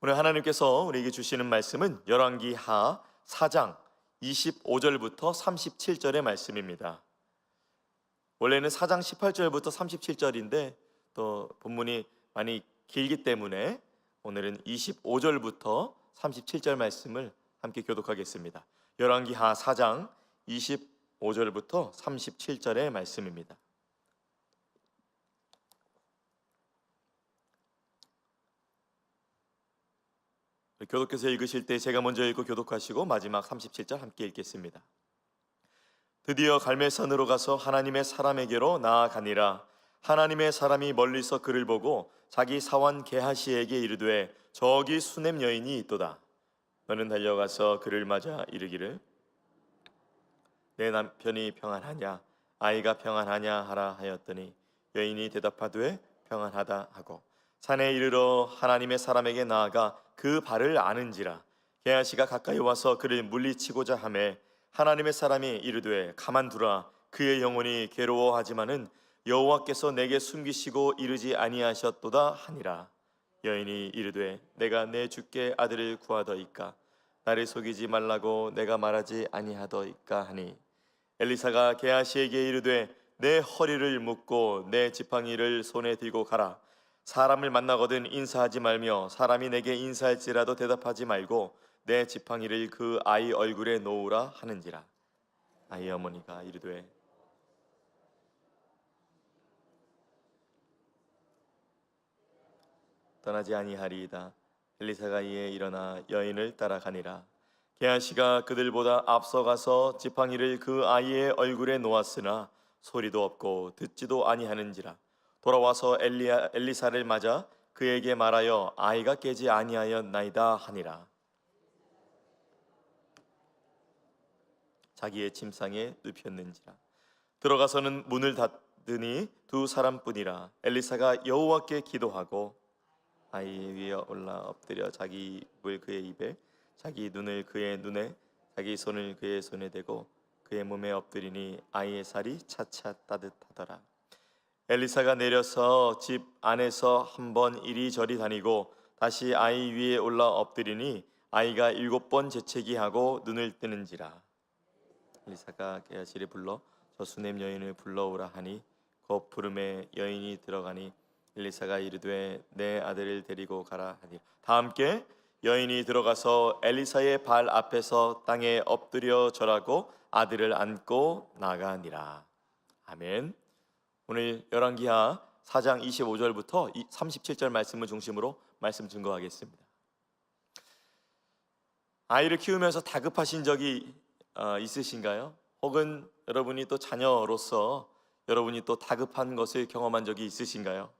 오늘 하나님께서 우리에게 주시는 말씀은 열왕기하 4장 25절부터 37절의 말씀입니다. 원래는 4장 18절부터 37절인데 또 본문이 많이 길기 때문에 오늘은 25절부터 37절 말씀을 함께 교독하겠습니다. 열왕기하 4장 25절부터 37절의 말씀입니다. 교독해서 읽으실 때 제가 먼저 읽고 교독하시고 마지막 37절 함께 읽겠습니다. 드디어 갈멜산으로 가서 하나님의 사람에게로 나아가니라. 하나님의 사람이 멀리서 그를 보고 자기 사원 게하시에게 이르되 저기 수넴 여인이 있도다. 너는 달려가서 그를 맞아 이르기를 내 남편이 평안하냐 아이가 평안하냐 하라 하였더니 여인이 대답하되 평안하다 하고 산에 이르러 하나님의 사람에게 나아가 그 발을 아는지라. 게하시가 가까이 와서 그를 물리치고자 하매 하나님의 사람이 이르되 가만두라. 그의 영혼이 괴로워하지만은 여호와께서 내게 숨기시고 이르지 아니하셨도다 하니라. 여인이 이르되 내가 내 주께 아들을 구하더이까 나를 속이지 말라고 내가 말하지 아니하더이까 하니 엘리사가 게하시에게 이르되 내 허리를 묶고 내 지팡이를 손에 들고 가라. 사람을 만나거든 인사하지 말며 사람이 내게 인사할지라도 대답하지 말고 내 지팡이를 그 아이 얼굴에 놓으라 하는지라. 아이 어머니가 이르되 떠나지 아니하리이다. 엘리사가 이에 일어나 여인을 따라가니라. 게하시가 그들보다 앞서가서 지팡이를 그 아이의 얼굴에 놓았으나 소리도 없고 듣지도 아니하는지라. 돌아와서 엘리사를 맞아 그에게 말하여 아이가 깨지 아니하였나이다 하니라. 자기의 침상에 눕혔는지라. 들어가서는 문을 닫으니 두 사람뿐이라. 엘리사가 여호와께 기도하고 아이 위에 올라 엎드려 자기 입을 그의 입에 자기 눈을 그의 눈에 자기 손을 그의 손에 대고 그의 몸에 엎드리니 아이의 살이 차차 따뜻하더라. 엘리사가 내려서 집 안에서 한번 이리저리 다니고 다시 아이 위에 올라 엎드리니 아이가 7번 재채기하고 눈을 뜨는지라. 엘리사가 게하시를 불러 저 수넴 여인을 불러오라 하니 곧 부름에 여인이 들어가니 엘리사가 이르되 내 아들을 데리고 가라 하니 다 함께 여인이 들어가서 엘리사의 발 앞에서 땅에 엎드려 절하고 아들을 안고 나가니라. 아멘. 오늘 열왕기하 4장 25절부터 37절 말씀을 중심으로 말씀 증거하겠습니다. 아이를 키우면서 다급하신 적이 있으신가요? 혹은 여러분이 또 자녀로서 여러분이 또 다급한 것을 경험한 적이 있으신가요?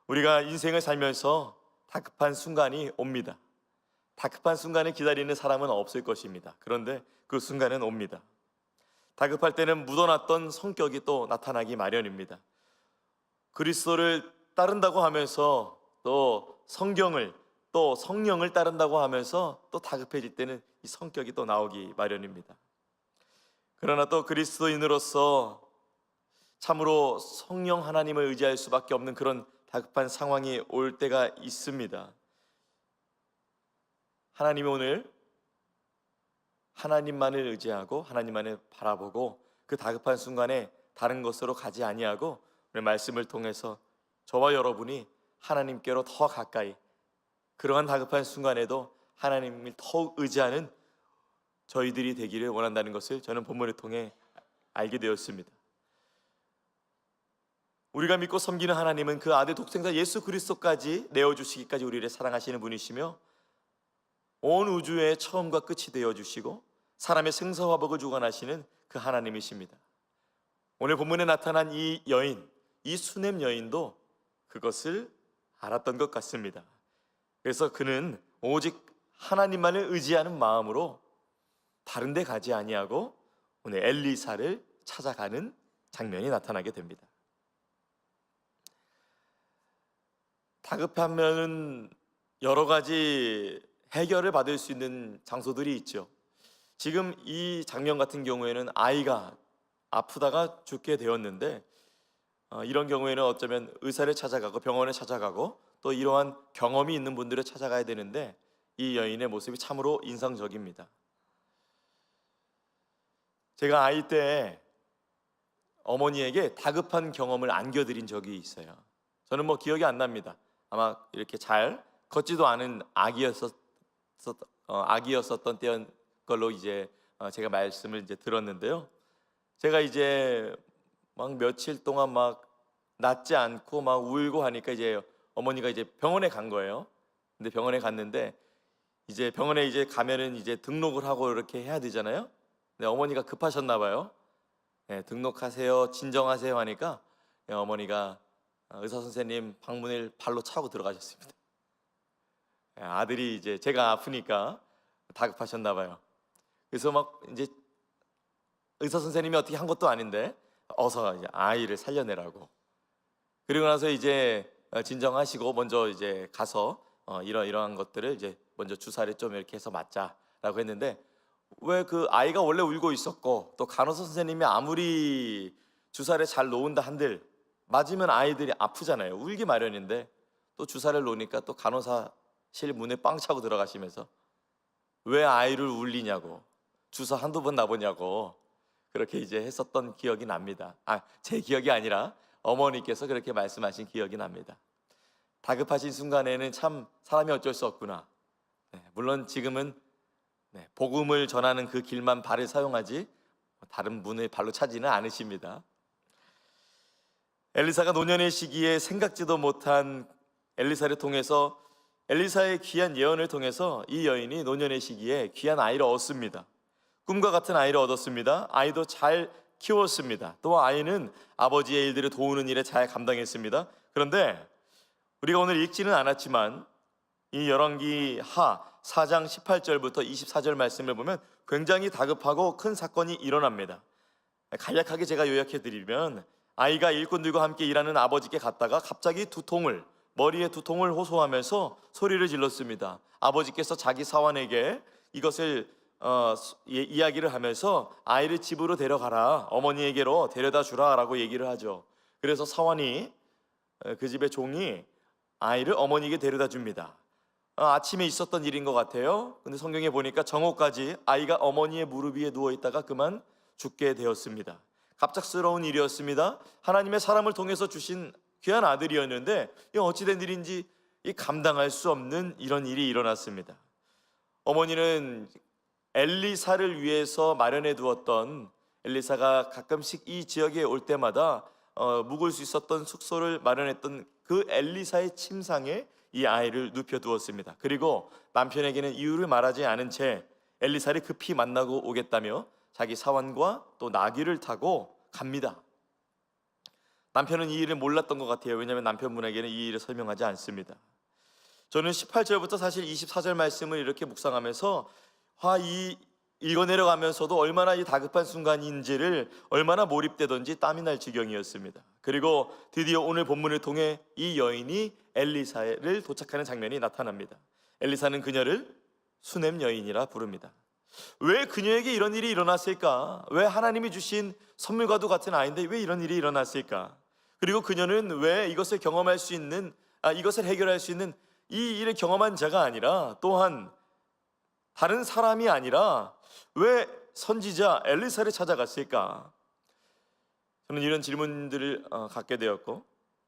우리가 인생을 살면서 다급한 순간이 옵니다. 다급한 순간을 기다리는 사람은 없을 것입니다. 그런데 그 순간은 옵니다. 다급할 때는 묻어놨던 성격이 또 나타나기 마련입니다. 그리스도를 따른다고 하면서 또 성경을 또 성령을 따른다고 하면서 또 다급해질 때는 이 성격이 또 나오기 마련입니다. 그러나 또 그리스도인으로서 참으로 성령 하나님을 의지할 수밖에 없는 그런 다급한 상황이 올 때가 있습니다. 하나님이 오늘 하나님만을 의지하고 하나님만을 바라보고 그 다급한 순간에 다른 것으로 가지 아니하고 오늘 말씀을 통해서 저와 여러분이 하나님께로 더 가까이 그러한 다급한 순간에도 하나님을 더욱 의지하는 저희들이 되기를 원한다는 것을 저는 본문을 통해 알게 되었습니다. 우리가 믿고 섬기는 하나님은 그 아들 독생자 예수 그리스도까지 내어주시기까지 우리를 사랑하시는 분이시며 온 우주의 처음과 끝이 되어주시고 사람의 생사화복을 주관하시는 그 하나님이십니다. 오늘 본문에 나타난 이 여인, 이 수넴 여인도 그것을 알았던 것 같습니다. 그래서 그는 오직 하나님만을 의지하는 마음으로 다른 데 가지 아니하고 오늘 엘리사를 찾아가는 장면이 나타나게 됩니다. 다급하면 여러 가지 해결을 받을 수 있는 장소들이 있죠. 지금 이 장면 같은 경우에는 아이가 아프다가 죽게 되었는데 이런 경우에는 어쩌면 의사를 찾아가고 병원에 찾아가고 또 이러한 경험이 있는 분들을 찾아가야 되는데 이 여인의 모습이 참으로 인상적입니다. 제가 아이 때 어머니에게 다급한 경험을 안겨드린 적이 있어요. 저는 기억이 안 납니다. 아마 이렇게 잘 걷지도 않은 아기였었던 때인 걸로 이제 제가 말씀을 이제 들었는데요. 제가 이제 막 며칠 동안 막 낫지 않고 막 울고 하니까 이제 어머니가 이제 병원에 간 거예요. 근데 병원에 갔는데 이제 병원에 이제 가면은 이제 등록을 하고 이렇게 해야 되잖아요. 근데 어머니가 급하셨나 봐요. 네, 등록하세요, 진정하세요 하니까 어머니가 의사 선생님 방문을 발로 차고 들어가셨습니다. 아들이 이제 제가 아프니까 다급하셨나 봐요. 그래서 막 이제 의사 선생님이 어떻게 한 것도 아닌데 어서 이제 아이를 살려내라고. 그리고 나서 이제 진정하시고 먼저 이제 가서 이러한 것들을 이제 먼저 주사를 좀 이렇게 해서 맞자라고 했는데, 왜 그 아이가 원래 울고 있었고 또 간호사 선생님이 아무리 주사를 잘 놓은다 한들 맞으면 아이들이 아프잖아요. 울기 마련인데 또 주사를 놓으니까 또 간호사실 문에 빵 차고 들어가시면서 왜 아이를 울리냐고, 주사 한두 번 놔보냐고 그렇게 이제 했었던 기억이 납니다. 제 기억이 아니라 어머니께서 그렇게 말씀하신 기억이 납니다. 다급하신 순간에는 참 사람이 어쩔 수 없구나. 물론 지금은 복음을 전하는 그 길만 발을 사용하지 다른 문을 발로 차지는 않으십니다. 엘리사가 노년의 시기에 생각지도 못한 엘리사를 통해서, 엘리사의 귀한 예언을 통해서 이 여인이 노년의 시기에 귀한 아이를 얻습니다. 꿈과 같은 아이를 얻었습니다. 아이도 잘 키웠습니다. 또 아이는 아버지의 일들을 도우는 일에 잘 감당했습니다. 그런데 우리가 오늘 읽지는 않았지만 이 열왕기 하 4장 18절부터 24절 말씀을 보면 굉장히 다급하고 큰 사건이 일어납니다. 간략하게 제가 요약해드리면, 아이가 일꾼들과 함께 일하는 아버지께 갔다가 갑자기 머리에 두통을 호소하면서 소리를 질렀습니다. 아버지께서 자기 사환에게 이것을 이야기를 하면서 아이를 집으로 데려가라, 어머니에게로 데려다 주라 라고 얘기를 하죠. 그래서 사환이, 그 집의 종이 아이를 어머니에게 데려다 줍니다. 아침에 있었던 일인 것 같아요. 근데 성경에 보니까 정오까지 아이가 어머니의 무릎 위에 누워있다가 그만 죽게 되었습니다. 갑작스러운 일이었습니다. 하나님의 사람을 통해서 주신 귀한 아들이었는데 어찌된 일인지 감당할 수 없는 이런 일이 일어났습니다. 어머니는 엘리사를 위해서 마련해 두었던, 엘리사가 가끔씩 이 지역에 올 때마다 묵을 수 있었던 숙소를 마련했던 그 엘리사의 침상에 이 아이를 눕혀두었습니다. 그리고 남편에게는 이유를 말하지 않은 채 엘리사를 급히 만나고 오겠다며 자기 사환과 또 나귀를 타고 갑니다. 남편은 이 일을 몰랐던 것 같아요. 왜냐하면 남편분에게는 이 일을 설명하지 않습니다. 저는 18절부터 사실 24절 말씀을 이렇게 묵상하면서 읽어 내려가면서도 얼마나 이 다급한 순간인지를, 얼마나 몰입되던지 땀이 날 지경이었습니다. 그리고 드디어 오늘 본문을 통해 이 여인이 엘리사를 도착하는 장면이 나타납니다. 엘리사는 그녀를 수넴 여인이라 부릅니다. 왜 그녀에게 이런 일이 일어났을까? 왜 하나님이 주신 선물과도 같은 아이인데 왜 이런 일이 일어났을까? 그리고 그녀는 왜 이것을 경험할 수 있는, 이것을 해결할 수 있는 이 일을 경험한 자가 아니라 또한 다른 사람이 아니라 왜 선지자 엘리사를 찾아갔을까? 저는 이런 질문들을 갖게 되었고,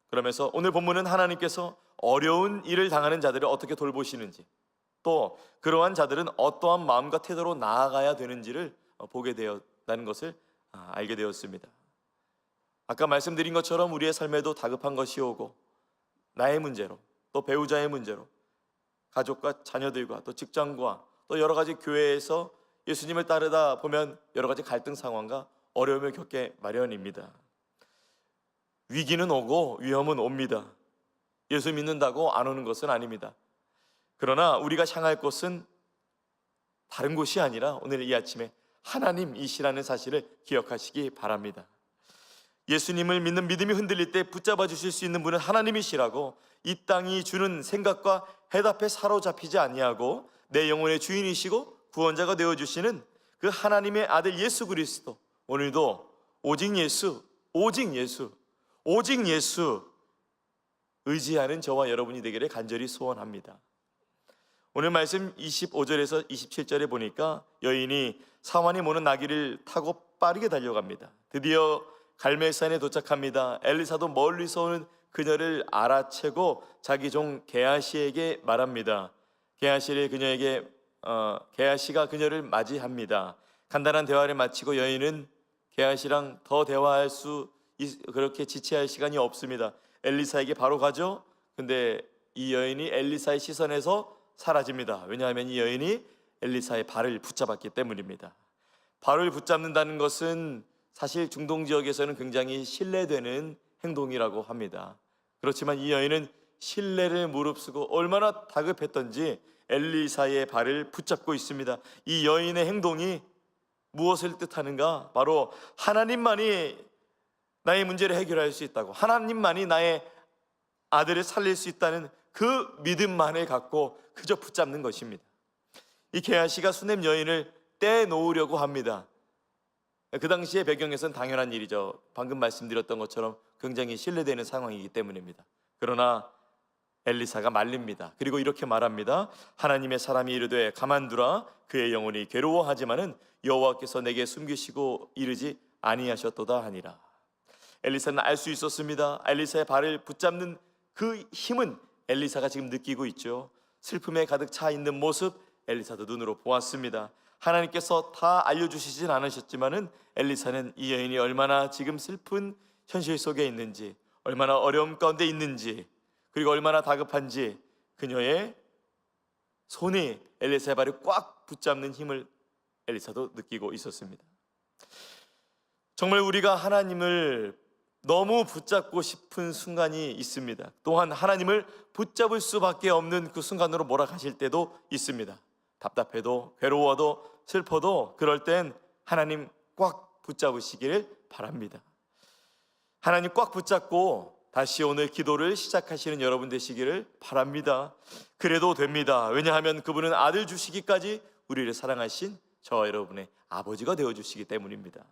그러면서 오늘 본문은 하나님께서 어려운 일을 당하는 자들을 어떻게 돌보시는지, 또 그러한 자들은 어떠한 마음과 태도로 나아가야 되는지를 보게 되었다는 것을 알게 되었습니다. 아까 말씀드린 것처럼 우리의 삶에도 다급한 것이 오고, 나의 문제로, 또 배우자의 문제로, 가족과 자녀들과 또 직장과 또 여러 가지 교회에서 예수님을 따르다 보면 여러 가지 갈등 상황과 어려움을 겪게 마련입니다. 위기는 오고 위험은 옵니다. 예수 믿는다고 안 오는 것은 아닙니다. 그러나 우리가 향할 곳은 다른 곳이 아니라 오늘 이 아침에 하나님이시라는 사실을 기억하시기 바랍니다. 예수님을 믿는 믿음이 흔들릴 때 붙잡아 주실 수 있는 분은 하나님이시라고, 이 땅이 주는 생각과 해답에 사로잡히지 아니하고 내 영혼의 주인이시고 구원자가 되어주시는 그 하나님의 아들 예수 그리스도, 오늘도 오직 예수, 오직 예수, 오직 예수, 의지하는 저와 여러분이 되기를 간절히 소원합니다. 오늘 말씀 25절에서 27절에 보니까 여인이 사환이 모는 나귀를 타고 빠르게 달려갑니다. 드디어 갈멜산에 도착합니다. 엘리사도 멀리서 오는 그녀를 알아채고 자기 종 게하시에게 말합니다. 게하시가 그녀를 맞이합니다. 간단한 대화를 마치고 여인은 게하시랑 더 대화할 그렇게 지체할 시간이 없습니다. 엘리사에게 바로 가죠. 근데 이 여인이 엘리사의 시선에서 사라집니다. 왜냐하면 이 여인이 엘리사의 발을 붙잡았기 때문입니다. 발을 붙잡는다는 것은 사실 중동 지역에서는 굉장히 신뢰되는 행동이라고 합니다. 그렇지만 이 여인은 신뢰를 무릅쓰고 얼마나 다급했던지 엘리사의 발을 붙잡고 있습니다. 이 여인의 행동이 무엇을 뜻하는가? 바로 하나님만이 나의 문제를 해결할 수 있다고, 하나님만이 나의 아들을 살릴 수 있다는 그 믿음만을 갖고 그저 붙잡는 것입니다. 이 게하시가 수넴 여인을 떼놓으려고 합니다. 그 당시의 배경에서는 당연한 일이죠. 방금 말씀드렸던 것처럼 굉장히 신뢰되는 상황이기 때문입니다. 그러나 엘리사가 말립니다. 그리고 이렇게 말합니다. 하나님의 사람이 이르되 가만두라. 그의 영혼이 괴로워하지만은 여호와께서 내게 숨기시고 이르지 아니하셨도다 하니라. 엘리사는 알 수 있었습니다. 엘리사의 발을 붙잡는 그 힘은 엘리사가 지금 느끼고 있죠. 슬픔에 가득 차 있는 모습 엘리사도 눈으로 보았습니다. 하나님께서 다 알려주시진 않으셨지만은 엘리사는 이 여인이 얼마나 지금 슬픈 현실 속에 있는지, 얼마나 어려움 가운데 있는지, 그리고 얼마나 다급한지 그녀의 손이 엘리사의 발을 꽉 붙잡는 힘을 엘리사도 느끼고 있었습니다. 정말 우리가 하나님을 너무 붙잡고 싶은 순간이 있습니다. 또한 하나님을 붙잡을 수밖에 없는 그 순간으로 몰아가실 때도 있습니다. 답답해도 괴로워도 슬퍼도 그럴 땐 하나님 꽉 붙잡으시기를 바랍니다. 하나님 꽉 붙잡고 다시 오늘 기도를 시작하시는 여러분 되시기를 바랍니다. 그래도 됩니다. 왜냐하면 그분은 아들 주시기까지 우리를 사랑하신 저와 여러분의 아버지가 되어주시기 때문입니다.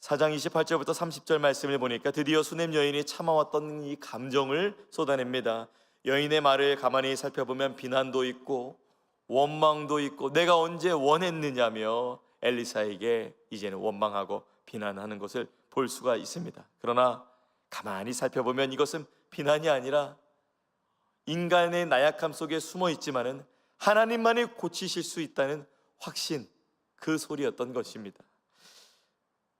4장 28절부터 30절 말씀을 보니까 드디어 수넴 여인이 참아왔던 이 감정을 쏟아냅니다. 여인의 말을 가만히 살펴보면 비난도 있고 원망도 있고 내가 언제 원했느냐며 엘리사에게 이제는 원망하고 비난하는 것을 볼 수가 있습니다. 그러나 가만히 살펴보면 이것은 비난이 아니라 인간의 나약함 속에 숨어 있지만은 하나님만이 고치실 수 있다는 확신, 그 소리였던 것입니다.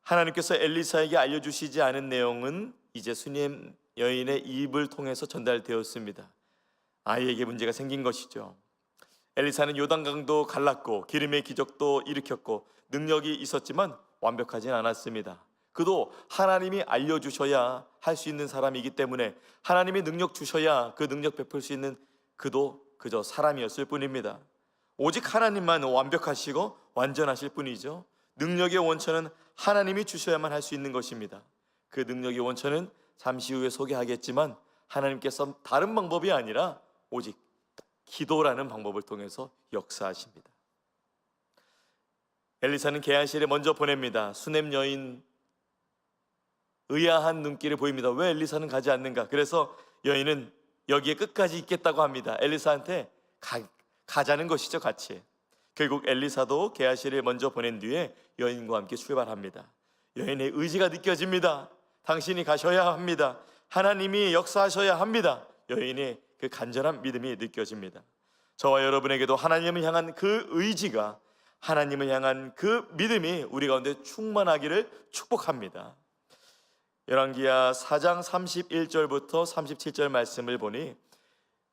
하나님께서 엘리사에게 알려주시지 않은 내용은 이제 수넴 여인의 입을 통해서 전달되었습니다. 아이에게 문제가 생긴 것이죠. 엘리사는 요단강도 갈랐고 기름의 기적도 일으켰고 능력이 있었지만 완벽하진 않았습니다. 그도 하나님이 알려주셔야 할 수 있는 사람이기 때문에 하나님이 능력 주셔야 그 능력 베풀 수 있는 그도 그저 사람이었을 뿐입니다. 오직 하나님만 완벽하시고 완전하실 뿐이죠. 능력의 원천은 하나님이 주셔야만 할 수 있는 것입니다. 그 능력의 원천은 잠시 후에 소개하겠지만 하나님께서 다른 방법이 아니라 오직 기도라는 방법을 통해서 역사하십니다. 엘리사는 게하시를 먼저 보냅니다. 수넴 여인 의아한 눈길을 보입니다. 왜 엘리사는 가지 않는가? 그래서 여인은 여기에 끝까지 있겠다고 합니다. 엘리사한테 가자는 것이죠, 같이. 결국 엘리사도 게하시를 먼저 보낸 뒤에 여인과 함께 출발합니다. 여인의 의지가 느껴집니다. 당신이 가셔야 합니다. 하나님이 역사하셔야 합니다. 여인의 그 간절한 믿음이 느껴집니다. 저와 여러분에게도 하나님을 향한 그 의지가, 하나님을 향한 그 믿음이 우리 가운데 충만하기를 축복합니다. 열왕기하 4장 31절부터 37절 말씀을 보니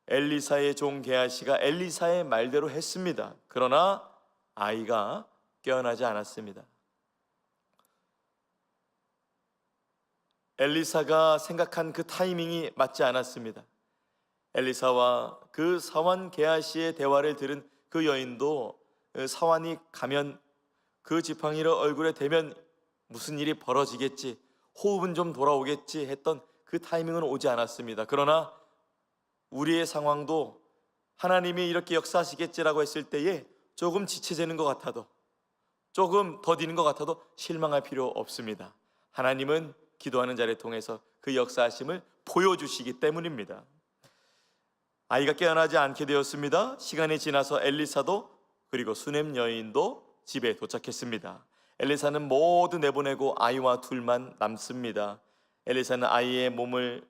엘리사의 종 게하시가 엘리사의 말대로 했습니다. 그러나 아이가 깨어나지 않았습니다. 엘리사가 생각한 그 타이밍이 맞지 않았습니다. 엘리사와 그 사환 게하시의 대화를 들은 그 여인도 사환이 가면 그 지팡이를 얼굴에 대면 무슨 일이 벌어지겠지, 호흡은 좀 돌아오겠지 했던 그 타이밍은 오지 않았습니다. 그러나 우리의 상황도 하나님이 이렇게 역사하시겠지라고 했을 때에 조금 지체되는 것 같아도, 조금 더디는 것 같아도 실망할 필요 없습니다. 하나님은 기도하는 자를 통해서 그 역사하심을 보여주시기 때문입니다. 아이가 깨어나지 않게 되었습니다. 시간이 지나서 엘리사도 그리고 수넴 여인도 집에 도착했습니다. 엘리사는 모두 내보내고 아이와 둘만 남습니다. 엘리사는 아이의 몸에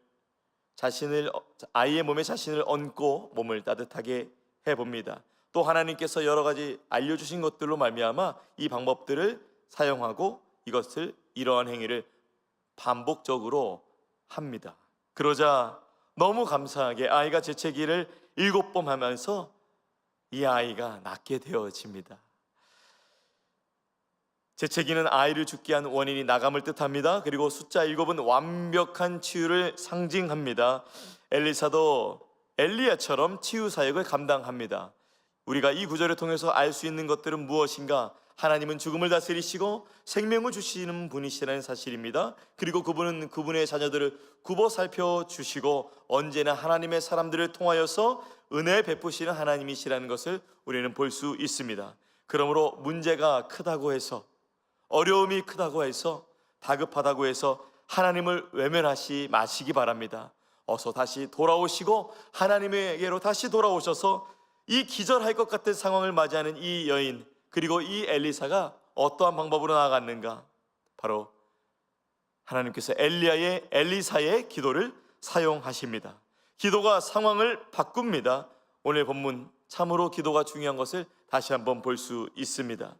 자신을 얹고 몸을 따뜻하게 해봅니다. 또 하나님께서 여러 가지 알려주신 것들로 말미암아 이 방법들을 사용하고 이러한 행위를 반복적으로 합니다. 그러자 너무 감사하게 아이가 재채기를 7번 하면서 이 아이가 낫게 되어집니다. 재채기는 아이를 죽게 한 원인이 나감을 뜻합니다. 그리고 숫자 7은 완벽한 치유를 상징합니다. 엘리사도 엘리야처럼 치유 사역을 감당합니다. 우리가 이 구절을 통해서 알 수 있는 것들은 무엇인가? 하나님은 죽음을 다스리시고 생명을 주시는 분이시라는 사실입니다. 그리고 그분은 그분의 자녀들을 굽어 살펴주시고 언제나 하나님의 사람들을 통하여서 은혜 베푸시는 하나님이시라는 것을 우리는 볼 수 있습니다. 그러므로 문제가 크다고 해서, 어려움이 크다고 해서, 다급하다고 해서 하나님을 외면하지 마시기 바랍니다. 어서 다시 돌아오시고 하나님에게로 다시 돌아오셔서 이 기절할 것 같은 상황을 맞이하는 이 여인, 그리고 이 엘리사가 어떠한 방법으로 나아갔는가? 바로 하나님께서 엘리사의 기도를 사용하십니다. 기도가 상황을 바꿉니다. 오늘 본문 참으로 기도가 중요한 것을 다시 한번 볼 수 있습니다.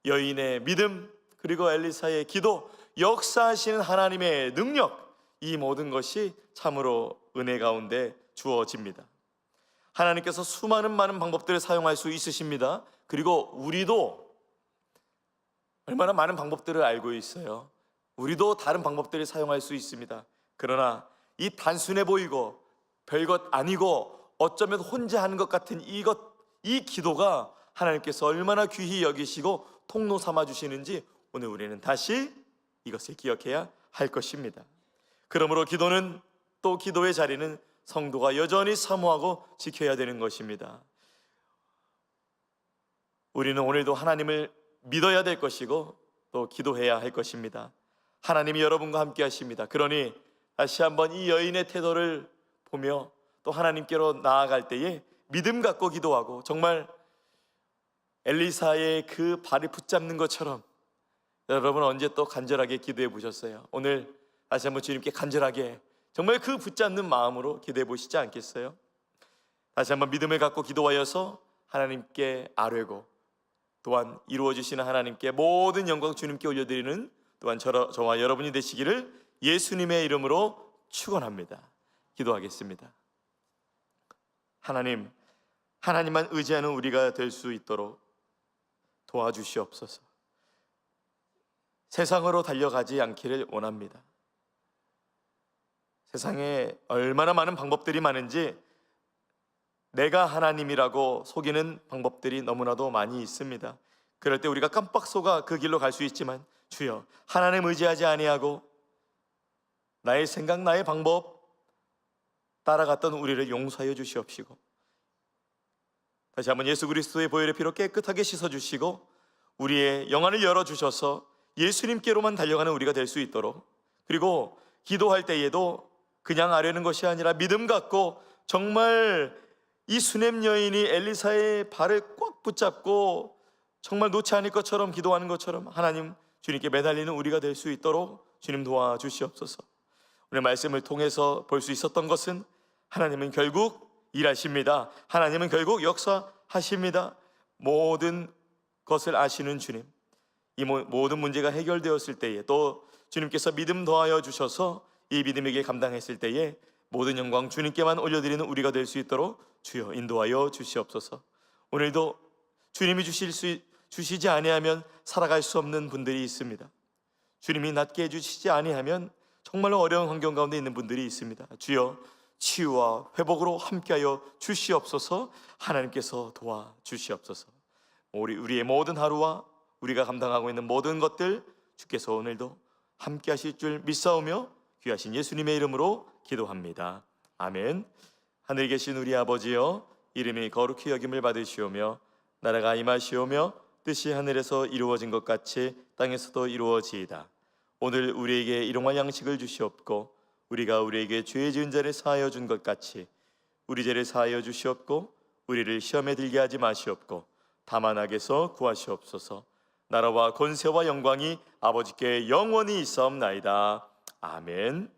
여인의 믿음, 그리고 엘리사의 기도, 역사하시는 하나님의 능력, 이 모든 것이 참으로 은혜 가운데 주어집니다. 하나님께서 많은 방법들을 사용할 수 있으십니다. 그리고 우리도 얼마나 많은 방법들을 알고 있어요. 우리도 다른 방법들을 사용할 수 있습니다. 그러나 이 단순해 보이고 별것 아니고 어쩌면 혼자 하는 것 같은 이 기도가 하나님께서 얼마나 귀히 여기시고 통로 삼아 주시는지 오늘 우리는 다시 이것을 기억해야 할 것입니다. 그러므로 기도는, 또 기도의 자리는 성도가 여전히 사모하고 지켜야 되는 것입니다. 우리는 오늘도 하나님을 믿어야 될 것이고 또 기도해야 할 것입니다. 하나님이 여러분과 함께 하십니다. 그러니 다시 한번 이 여인의 태도를 보며 또 하나님께로 나아갈 때에 믿음 갖고 기도하고, 정말 엘리사의 그 발을 붙잡는 것처럼 여러분 언제 또 간절하게 기도해 보셨어요? 오늘 다시 한번 주님께 간절하게 정말 그 붙잡는 마음으로 기도해 보시지 않겠어요? 다시 한번 믿음을 갖고 기도하여서 하나님께 아뢰고, 또한 이루어주시는 하나님께 모든 영광 주님께 올려드리는 또한 저와 여러분이 되시기를 예수님의 이름으로 축원합니다. 기도하겠습니다. 하나님만 의지하는 우리가 될 수 있도록 도와주시옵소서. 세상으로 달려가지 않기를 원합니다. 세상에 얼마나 많은 방법들이 많은지 내가 하나님이라고 속이는 방법들이 너무나도 많이 있습니다. 그럴 때 우리가 깜빡 속아 그 길로 갈 수 있지만, 주여, 하나님 의지하지 아니하고 나의 생각, 나의 방법 따라갔던 우리를 용서하여 주시옵시고, 다시 한번 예수 그리스도의 보혈의 피로 깨끗하게 씻어주시고 우리의 영안을 열어주셔서 예수님께로만 달려가는 우리가 될 수 있도록, 그리고 기도할 때에도 그냥 아뢰는 것이 아니라 믿음 갖고 정말 이 수넴 여인이 엘리사의 발을 꽉 붙잡고 정말 놓지 않을 것처럼 기도하는 것처럼 하나님, 주님께 매달리는 우리가 될 수 있도록 주님 도와주시옵소서. 오늘 말씀을 통해서 볼 수 있었던 것은 하나님은 결국 일하십니다. 하나님은 결국 역사하십니다. 모든 것을 아시는 주님, 이 모든 문제가 해결되었을 때에 또 주님께서 믿음 더하여 주셔서 이 믿음에게 감당했을 때에 모든 영광 주님께만 올려드리는 우리가 될 수 있도록 주여 인도하여 주시옵소서. 오늘도 주님이 주시지 아니하면 살아갈 수 없는 분들이 있습니다. 주님이 낫게 해주시지 아니하면 정말로 어려운 환경 가운데 있는 분들이 있습니다. 주여, 치유와 회복으로 함께하여 주시옵소서. 하나님께서 도와주시옵소서. 우리의 모든 하루와 우리가 감당하고 있는 모든 것들 주께서 오늘도 함께 하실 줄 믿사오며 귀하신 예수님의 이름으로 기도합니다. 아멘. 하늘에 계신 우리 아버지여, 이름이 거룩히 여김을 받으시오며 나라가 임하시오며 뜻이 하늘에서 이루어진 것 같이 땅에서도 이루어지이다. 오늘 우리에게 일용할 양식을 주시옵고 우리가 우리에게 죄 지은 자를 사하여 준 것 같이 우리 죄를 사하여 주시옵고 우리를 시험에 들게 하지 마시옵고 다만 악에서 구하시옵소서. 나라와 권세와 영광이 아버지께 영원히 있사옵나이다. 아멘.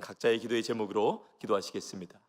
각자의 기도의 제목으로 기도하시겠습니다.